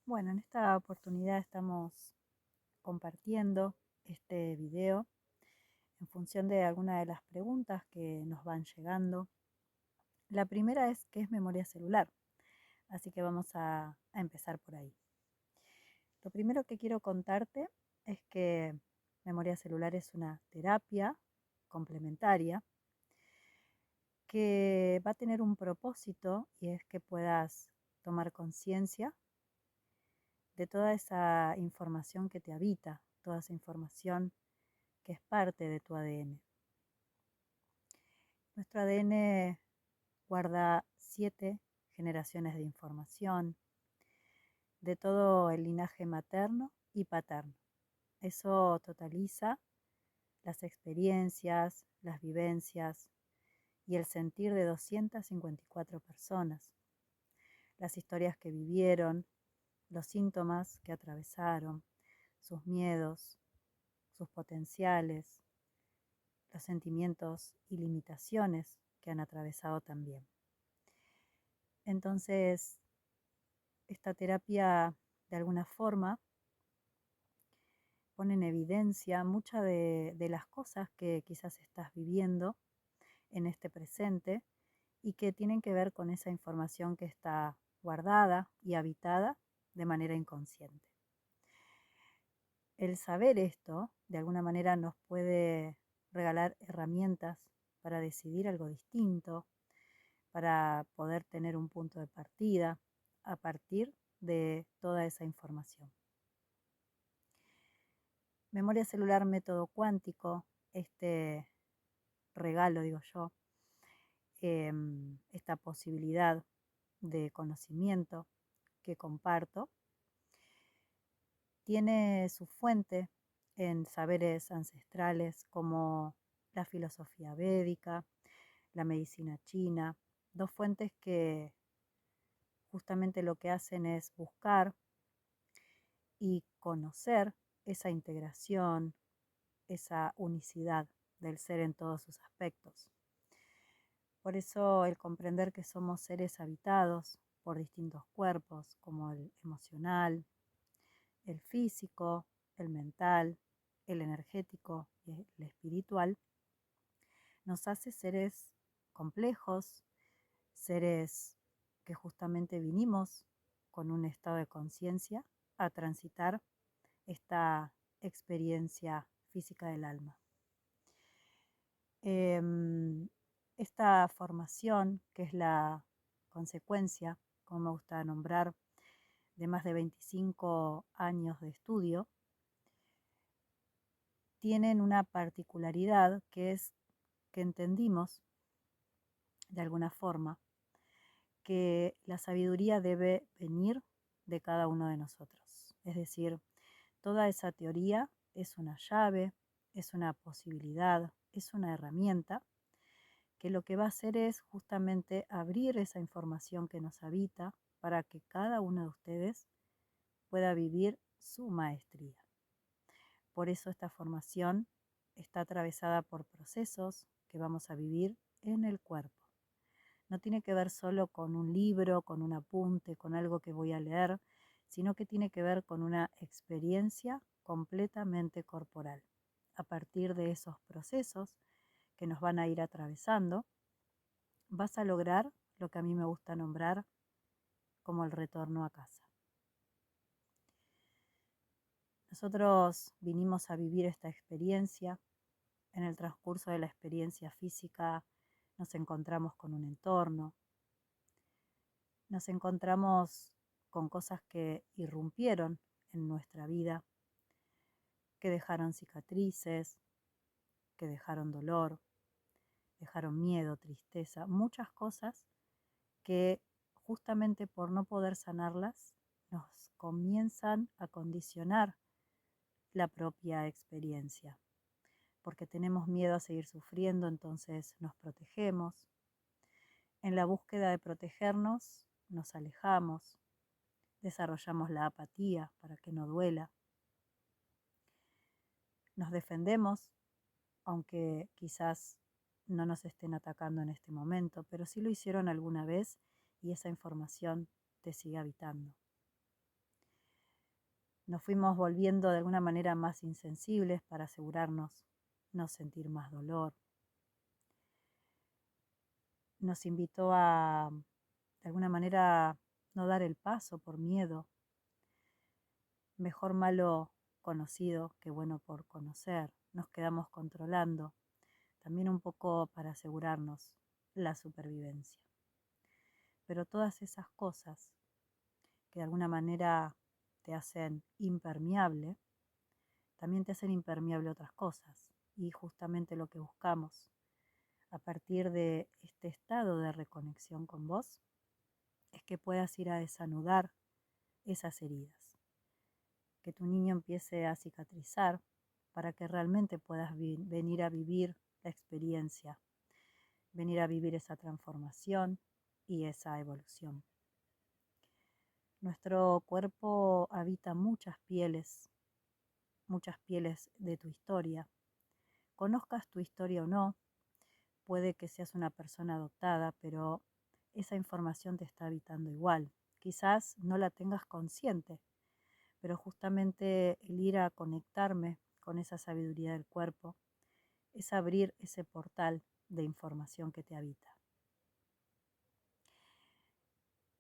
Bueno, en esta oportunidad estamos compartiendo este video en función de algunas de las preguntas que nos van llegando. La primera es: ¿qué es memoria celular? Así que vamos a empezar por ahí. Lo primero que quiero contarte es que memoria celular es una terapia complementaria que va a tener un propósito, y es que puedas tomar conciencia de toda esa información que te habita, toda esa información que es parte de tu ADN. Nuestro ADN guarda 7 generaciones de información de todo el linaje materno y paterno. Eso totaliza las experiencias, las vivencias y el sentir de 254 personas, las historias que vivieron, los síntomas que atravesaron, sus miedos, sus potenciales, los sentimientos y limitaciones que han atravesado también. Entonces, esta terapia de alguna forma pone en evidencia muchas de las cosas que quizás estás viviendo en este presente y que tienen que ver con esa información que está guardada y habitada de manera inconsciente. El saber esto, de alguna manera, nos puede regalar herramientas para decidir algo distinto, para poder tener un punto de partida a partir de toda esa información. Memoria celular método cuántico, este regalo, digo yo, esta posibilidad de conocimiento que comparto, tiene su fuente en saberes ancestrales como la filosofía védica, la medicina china, dos fuentes que justamente lo que hacen es buscar y conocer esa integración, esa unicidad del ser en todos sus aspectos. Por eso el comprender que somos seres habitados por distintos cuerpos, como el emocional, el físico, el mental, el energético y el espiritual, nos hace seres complejos, seres que justamente vinimos con un estado de conciencia a transitar esta experiencia física del alma. Esta formación, que es la consecuencia, como me gusta nombrar, de más de 25 años de estudio, tienen una particularidad, que es que entendimos de alguna forma que la sabiduría debe venir de cada uno de nosotros. Es decir, toda esa teoría es una llave, es una posibilidad, es una herramienta que lo que va a hacer es justamente abrir esa información que nos habita para que cada uno de ustedes pueda vivir su maestría. Por eso esta formación está atravesada por procesos que vamos a vivir en el cuerpo. No tiene que ver solo con un libro, con un apunte, con algo que voy a leer, sino que tiene que ver con una experiencia completamente corporal. A partir de esos procesos que nos van a ir atravesando, vas a lograr lo que a mí me gusta nombrar como el retorno a casa. Nosotros vinimos a vivir esta experiencia. En el transcurso de la experiencia física nos encontramos con un entorno, nos encontramos con cosas que irrumpieron en nuestra vida, que dejaron cicatrices, que dejaron dolor, dejaron miedo, tristeza, muchas cosas que justamente por no poder sanarlas nos comienzan a condicionar la propia experiencia. Porque tenemos miedo a seguir sufriendo, entonces nos protegemos. En la búsqueda de protegernos, nos alejamos, desarrollamos la apatía para que no duela. Nos defendemos, aunque quizás no nos estén atacando en este momento, pero sí lo hicieron alguna vez y esa información te sigue habitando. Nos fuimos volviendo de alguna manera más insensibles para asegurarnos no sentir más dolor. Nos invitó a, de alguna manera, no dar el paso por miedo. Mejor malo conocido que bueno por conocer. Nos quedamos controlando, también un poco para asegurarnos la supervivencia. Pero todas esas cosas que de alguna manera te hacen impermeable, también te hacen impermeable otras cosas. Y justamente lo que buscamos a partir de este estado de reconexión con vos es que puedas ir a desanudar esas heridas, que tu niño empiece a cicatrizar para que realmente puedas venir a vivir la experiencia, venir a vivir esa transformación y esa evolución. Nuestro cuerpo habita muchas pieles de tu historia. Conozcas tu historia o no, puede que seas una persona adoptada, pero esa información te está habitando igual. Quizás no la tengas consciente, pero justamente el ir a conectarme con esa sabiduría del cuerpo es abrir ese portal de información que te habita.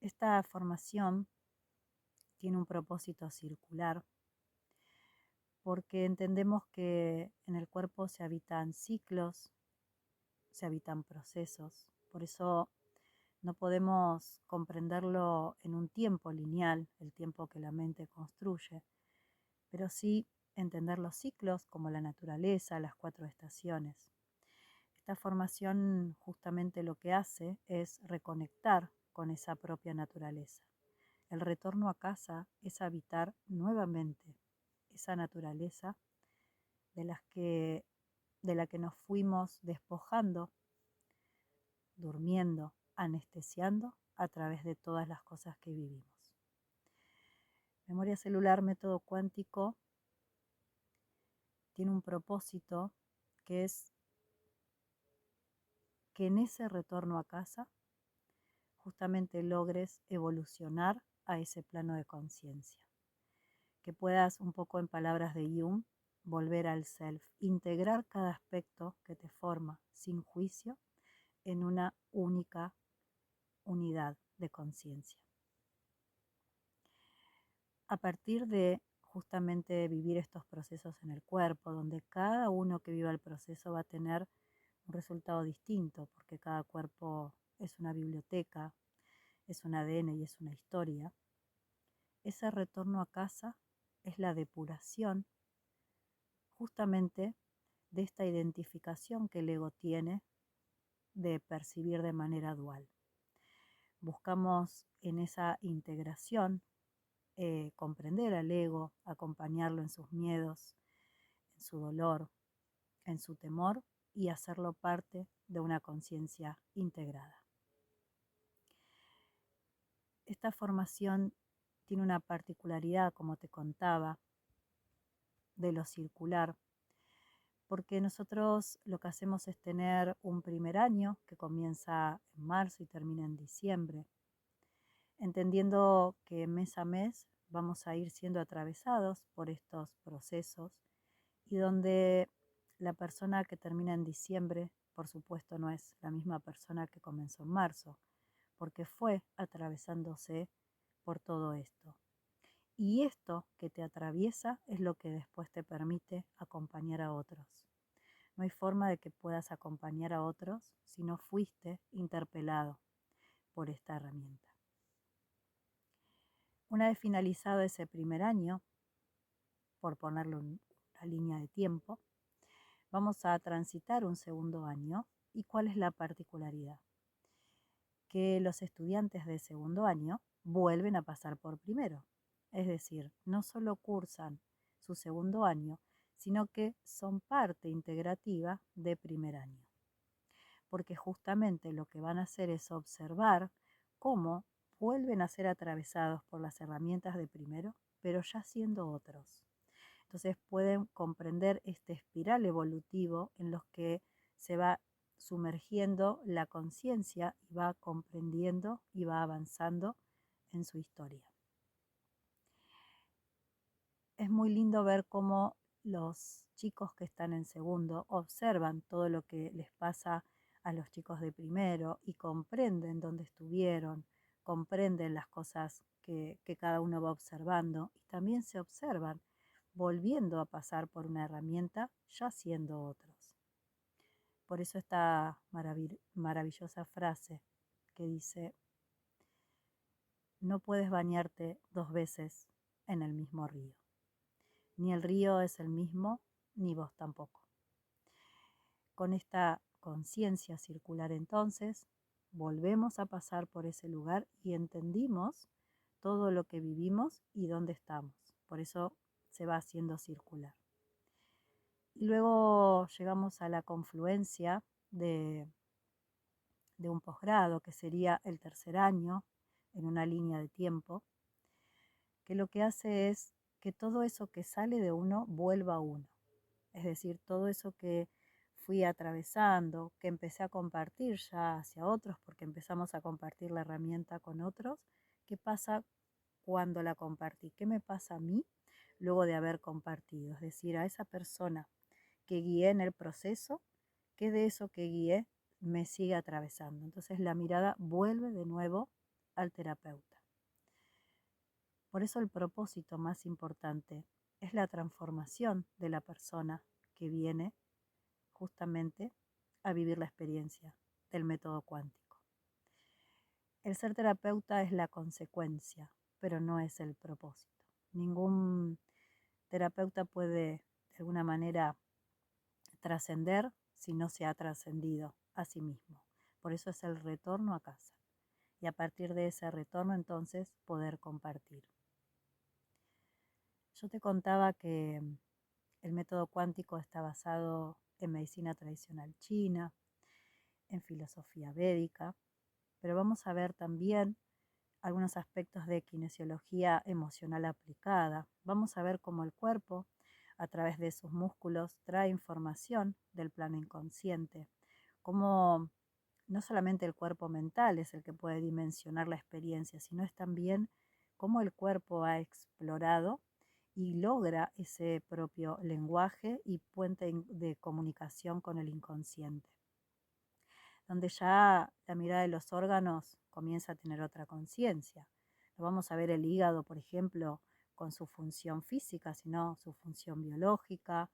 Esta formación tiene un propósito circular porque entendemos que en el cuerpo se habitan ciclos, se habitan procesos. Por eso no podemos comprenderlo en un tiempo lineal, el tiempo que la mente construye, pero sí entender los ciclos como la naturaleza, las 4 estaciones. Esta formación justamente lo que hace es reconectar con esa propia naturaleza. El retorno a casa es habitar nuevamente esa naturaleza de la que nos fuimos despojando, durmiendo, anestesiando a través de todas las cosas que vivimos. Memoria celular, método cuántico, tiene un propósito que es que en ese retorno a casa justamente logres evolucionar a ese plano de conciencia. Que puedas, un poco en palabras de Jung, volver al self, integrar cada aspecto que te forma sin juicio en una única unidad de conciencia. A partir de justamente vivir estos procesos en el cuerpo, donde cada uno que viva el proceso va a tener un resultado distinto, porque cada cuerpo es una biblioteca, es un ADN y es una historia, ese retorno a casa es la depuración justamente de esta identificación que el ego tiene de percibir de manera dual. Buscamos en esa integración comprender al ego, acompañarlo en sus miedos, en su dolor, en su temor y hacerlo parte de una conciencia integrada. Esta formación tiene una particularidad, como te contaba, de lo circular, porque nosotros lo que hacemos es tener un primer año que comienza en marzo y termina en diciembre, entendiendo que mes a mes vamos a ir siendo atravesados por estos procesos y donde la persona que termina en diciembre, por supuesto, no es la misma persona que comenzó en marzo, porque fue atravesándose por todo esto. Y esto que te atraviesa es lo que después te permite acompañar a otros. No hay forma de que puedas acompañar a otros si no fuiste interpelado por esta herramienta. Una vez finalizado ese primer año, por ponerle una línea de tiempo, vamos a transitar un segundo año. ¿Y cuál es la particularidad? Que los estudiantes de segundo año vuelven a pasar por primero. Es decir, no solo cursan su segundo año, sino que son parte integrativa de primer año. Porque justamente lo que van a hacer es observar cómo vuelven a ser atravesados por las herramientas de primero, pero ya siendo otros. Entonces pueden comprender este espiral evolutivo en los que se va sumergiendo la conciencia y va comprendiendo y va avanzando en su historia. es muy lindo ver cómo los chicos que están en segundo observan todo lo que les pasa a los chicos de primero y comprenden dónde estuvieron, comprenden las cosas que cada uno va observando y también se observan volviendo a pasar por una herramienta ya siendo otros. Por eso esta maravillosa frase que dice, no puedes bañarte 2 veces en el mismo río. Ni el río es el mismo, ni vos tampoco. Con esta conciencia circular entonces, volvemos a pasar por ese lugar y entendimos todo lo que vivimos y dónde estamos. Por eso se va haciendo circular. Y luego llegamos a la confluencia de un posgrado, que sería el tercer año, en una línea de tiempo, que lo que hace es que todo eso que sale de uno vuelva a uno. Es decir, todo eso que fui atravesando, que empecé a compartir ya hacia otros, porque empezamos a compartir la herramienta con otros, ¿qué pasa cuando la compartí? ¿Qué me pasa a mí luego de haber compartido? Es decir, a esa persona que guié en el proceso, ¿qué de eso que guié me sigue atravesando? Entonces la mirada vuelve de nuevo al terapeuta. Por eso el propósito más importante es la transformación de la persona que viene justamente a vivir la experiencia del método cuántico. El ser terapeuta es la consecuencia, pero no es el propósito. Ningún terapeuta puede de alguna manera trascender si no se ha trascendido a sí mismo. Por eso es el retorno a casa. Y a partir de ese retorno entonces poder compartir. Yo te contaba que el método cuántico está basado en medicina tradicional china, en filosofía védica, pero vamos a ver también algunos aspectos de kinesiología emocional aplicada. Vamos a ver cómo el cuerpo, a través de sus músculos, trae información del plano inconsciente, cómo no solamente el cuerpo mental es el que puede dimensionar la experiencia, sino es también cómo el cuerpo ha explorado y logra ese propio lenguaje y puente de comunicación con el inconsciente, donde ya la mirada de los órganos comienza a tener otra conciencia. No vamos a ver el hígado, por ejemplo, con su función física, sino su función biológica,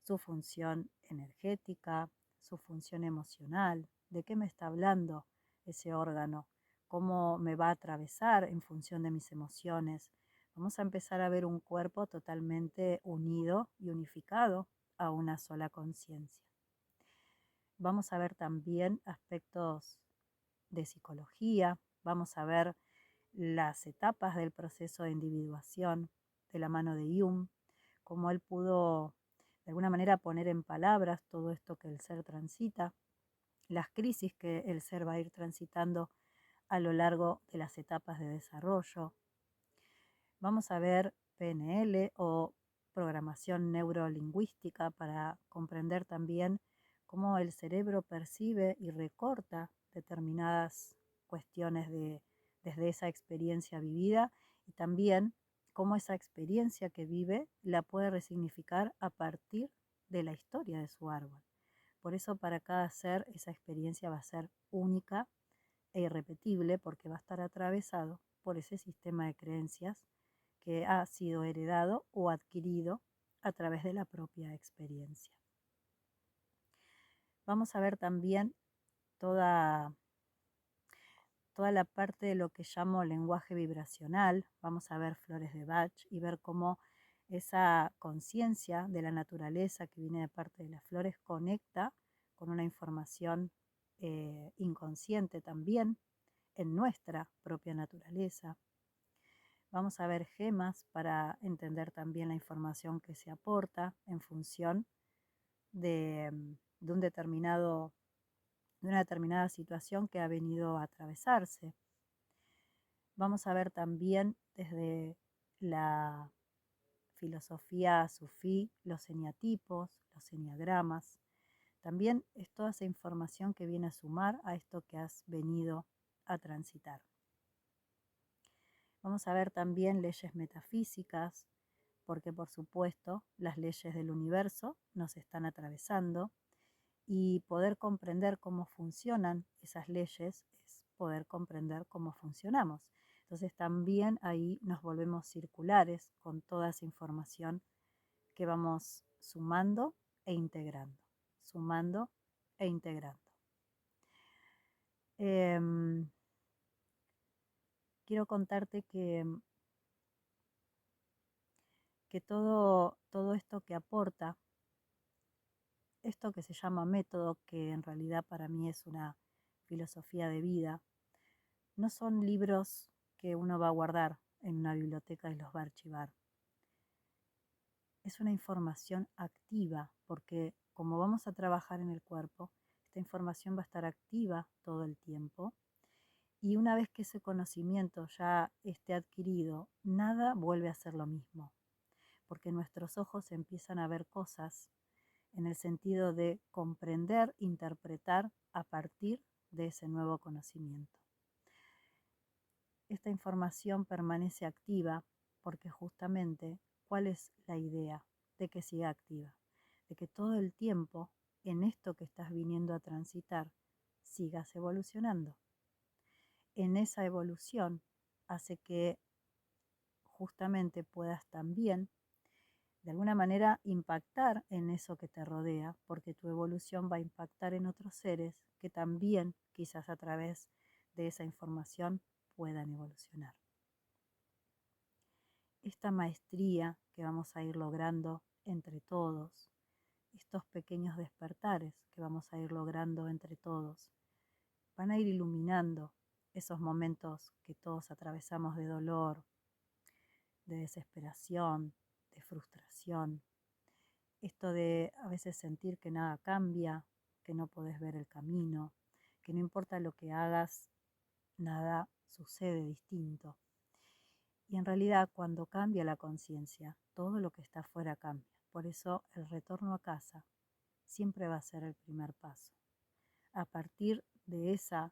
su función energética, su función emocional. ¿De qué me está hablando ese órgano? ¿Cómo me va a atravesar en función de mis emociones? Vamos a empezar a ver un cuerpo totalmente unido y unificado a una sola conciencia. Vamos a ver también aspectos de psicología, vamos a ver las etapas del proceso de individuación de la mano de Jung, cómo él pudo de alguna manera poner en palabras todo esto que el ser transita, las crisis que el ser va a ir transitando a lo largo de las etapas de desarrollo. Vamos a ver PNL o programación neurolingüística para comprender también cómo el cerebro percibe y recorta determinadas cuestiones desde esa experiencia vivida y también cómo esa experiencia que vive la puede resignificar a partir de la historia de su árbol. Por eso para cada ser esa experiencia va a ser única e irrepetible porque va a estar atravesado por ese sistema de creencias que ha sido heredado o adquirido a través de la propia experiencia. Vamos a ver también toda la parte de lo que llamo lenguaje vibracional. Vamos a ver flores de Bach y ver cómo esa conciencia de la naturaleza que viene de parte de las flores conecta con una información inconsciente también en nuestra propia naturaleza. Vamos a ver gemas para entender también la información que se aporta en función de, de una determinada situación que ha venido a atravesarse. Vamos a ver también desde la filosofía sufí los eneatipos, los eneagramas. También es toda esa información que viene a sumar a esto que has venido a transitar. Vamos a ver también leyes metafísicas porque por supuesto las leyes del universo nos están atravesando y poder comprender cómo funcionan esas leyes es poder comprender cómo funcionamos. Entonces también ahí nos volvemos circulares con toda esa información que vamos sumando e integrando, sumando e integrando. Quiero contarte que todo esto que aporta, esto que se llama método, que en realidad para mí es una filosofía de vida, no son libros que uno va a guardar en una biblioteca y los va a archivar. Es una información activa, porque como vamos a trabajar en el cuerpo, esta información va a estar activa todo el tiempo. Y una vez que ese conocimiento ya esté adquirido, nada vuelve a ser lo mismo, porque nuestros ojos empiezan a ver cosas en el sentido de comprender, interpretar a partir de ese nuevo conocimiento. Esta información permanece activa porque justamente, ¿cuál es la idea de que siga activa? De que todo el tiempo en esto que estás viniendo a transitar sigas evolucionando. En esa evolución hace que justamente puedas también de alguna manera impactar en eso que te rodea, porque tu evolución va a impactar en otros seres que también quizás a través de esa información puedan evolucionar. Esta maestría que vamos a ir logrando entre todos, estos pequeños despertares que vamos a ir logrando entre todos, van a ir iluminando esos momentos que todos atravesamos de dolor, de desesperación, de frustración. Esto de a veces sentir que nada cambia, que no podés ver el camino, que no importa lo que hagas, nada sucede distinto. Y en realidad cuando cambia la conciencia, todo lo que está afuera cambia. Por eso el retorno a casa siempre va a ser el primer paso. A partir de esa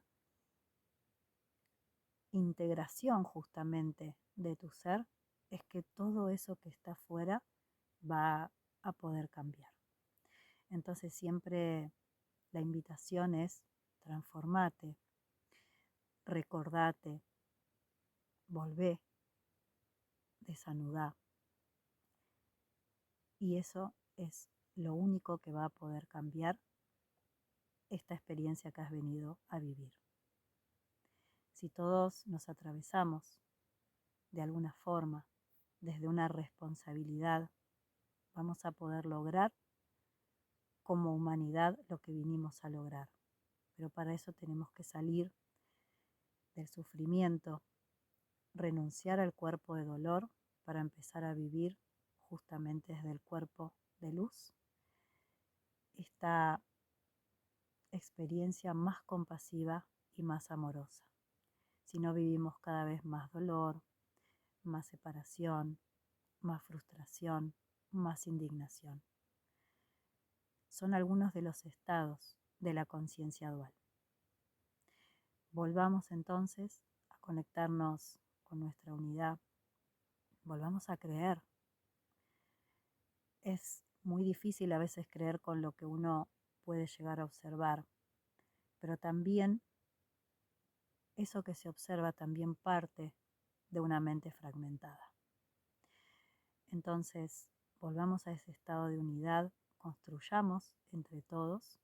integración justamente de tu ser, es que todo eso que está afuera va a poder cambiar. Entonces siempre la invitación es transformate, recordate, volvé, desanudá. Y eso es lo único que va a poder cambiar esta experiencia que has venido a vivir. Si todos nos atravesamos de alguna forma, desde una responsabilidad, vamos a poder lograr como humanidad lo que vinimos a lograr. Pero para eso tenemos que salir del sufrimiento, renunciar al cuerpo de dolor para empezar a vivir justamente desde el cuerpo de luz esta experiencia más compasiva y más amorosa. Si no vivimos cada vez más dolor, más separación, más frustración, más indignación. Son algunos de los estados de la conciencia dual. Volvamos entonces a conectarnos con nuestra unidad. Volvamos a creer. Es muy difícil a veces creer con lo que uno puede llegar a observar, pero también eso que se observa también parte de una mente fragmentada. Entonces, volvamos a ese estado de unidad, construyamos entre todos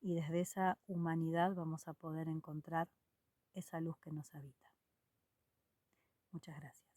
y desde esa humanidad vamos a poder encontrar esa luz que nos habita. Muchas gracias.